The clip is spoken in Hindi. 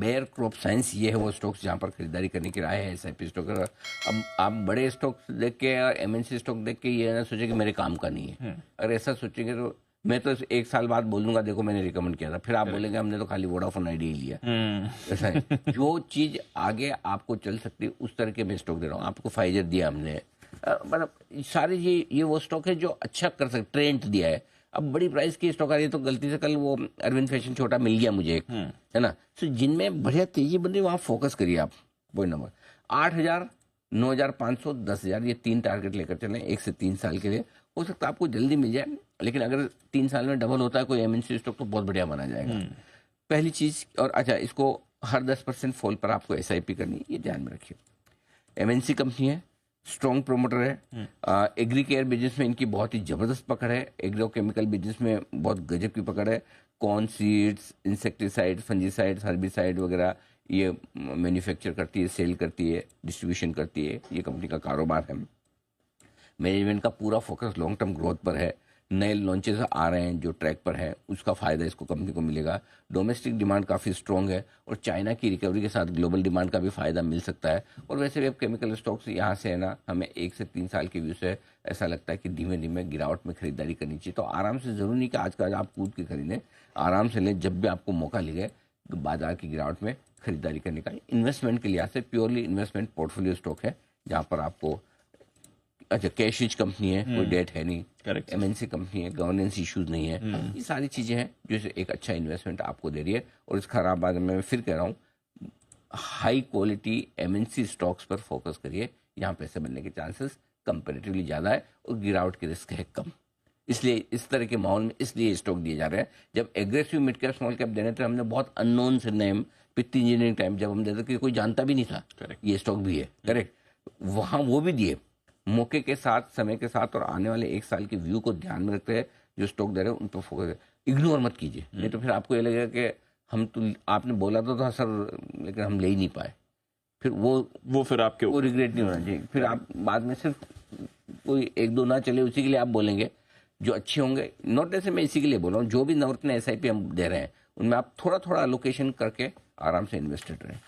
बेयर क्रॉप साइंस ये है वो स्टॉक्स जहाँ पर खरीदारी करने की राय है एसआईपी स्टॉक। अब आप बड़े स्टॉक्स देख के या एमएनसी स्टॉक देख के ये ना सोचे कि मेरे काम का नहीं है। अगर ऐसा सोचेंगे तो मैं तो एक साल बाद बोल दूंगा देखो मैंने रिकमेंड किया था, फिर आप बोलेंगे हमने तो खाली वोडाफोन आइडिया ही लिया। ऐसा है, जो चीज आगे आपको चल सकती है उस तरह के मैं स्टॉक दे रहा हूँ। आपको फाइजर दिया हमने, मतलब सारे ये वो स्टॉक है जो अच्छा कर सकते, ट्रेंड दिया है। अब बड़ी प्राइस की स्टॉक आ रही है तो गलती से कल वो अरविंद फैशन छोटा मिल गया मुझे एक, है ना। तो जिनमें बढ़िया तेजी बन रही है वहां फोकस करिए आप। पॉइंट नंबर 8,000, 9,500, 10,000 ये 3 टारगेट लेकर चलें 1 से 3 साल के लिए। हो सकता है आपको जल्दी मिल जाए, लेकिन अगर 3 साल में डबल होता है कोई एमएनसी स्टॉक तो बहुत बढ़िया माना जाएगा। पहली चीज। और अच्छा, इसको हर 10% फॉल पर आपको एसआईपी करनी है, ये ध्यान में रखिए। एमएनसी कंपनी है, स्ट्रॉन्ग प्रोमोटर है। एग्री केयर बिजनेस में इनकी बहुत ही जबरदस्त पकड़ है। एग्रो केमिकल बिजनेस में बहुत गजब की पकड़ है। Corn seeds, insecticide, fungicide, herbicide वगैरह ये मैन्युफैक्चर करती है, सेल करती है, डिस्ट्रीब्यूशन करती है। ये कंपनी का कारोबार है। मैनेजमेंट का पूरा फोकस लॉन्ग टर्म ग्रोथ पर है। नए लॉन्चेस आ रहे हैं जो ट्रैक पर है, उसका फायदा इसको कंपनी को मिलेगा। डोमेस्टिक डिमांड काफ़ी स्ट्रॉन्ग है और चाइना की रिकवरी के साथ ग्लोबल डिमांड का भी फायदा मिल सकता है। और वैसे भी अब केमिकल स्टॉक्स यहाँ से है ना, हमें 1 से 3 साल के व्यू से ऐसा लगता है कि धीमे धीमे गिरावट में खरीदारी करनी चाहिए। तो आराम से, जरूरी नहीं कि आज का आज आप कूद के खरीदें, आराम से लें, जब भी आपको मौका लगे बाजार की गिरावट में खरीदारी करने का। इन्वेस्टमेंट के लिहाज से प्योरली इन्वेस्टमेंट पोर्टफोलियो स्टॉक है जहाँ पर आपको, अच्छा कैश रिच कंपनी है, कोई डेट है नहीं, करेक्ट, एमएनसी कंपनी है, गवर्नेंस इश्यूज नहीं है। ये सारी चीजें हैं जो एक अच्छा इन्वेस्टमेंट आपको दे रही है। और इस खराब बाद में मैं फिर कह रहा हूँ, हाई क्वालिटी एमएनसी स्टॉक्स पर फोकस करिए, यहाँ पैसे बनने के चांसेस कंपेरेटिवली ज़्यादा है और गिरावट की रिस्क है कम। इसलिए इस तरह के माहौल में इसलिए स्टॉक दिए जा रहे हैं। जब aggressive mid cap small cap देने थे हमने बहुत अननोन से नेम, पित्ती इंजीनियरिंग टाइम जब हम देते कि कोई जानता भी नहीं था करेक्ट, ये स्टॉक भी है, करेक्ट, वहाँ वो भी दिए। मौके के साथ, समय के साथ और आने वाले 1 साल के व्यू को ध्यान में रखते हैं जो स्टॉक दे रहे हैं उन पर फोकस, इग्नोर मत कीजिए। नहीं तो फिर आपको ये लगेगा कि हम तो, आपने बोला तो था सर लेकिन हम ले ही नहीं पाए। फिर वो फिर आपके वो रिग्रेट नहीं होना चाहिए। फिर आप बाद में सिर्फ कोई 1-2 ना चले उसी के लिए आप बोलेंगे। जो अच्छे होंगे, नोट ऐसे मैं इसी के लिए बोल रहा हूँ, जो भी नवरत्न एसआईपी हम दे रहे हैं उनमें आप थोड़ा थोड़ा अलोकेशन करके आराम से इन्वेस्टेड रहें।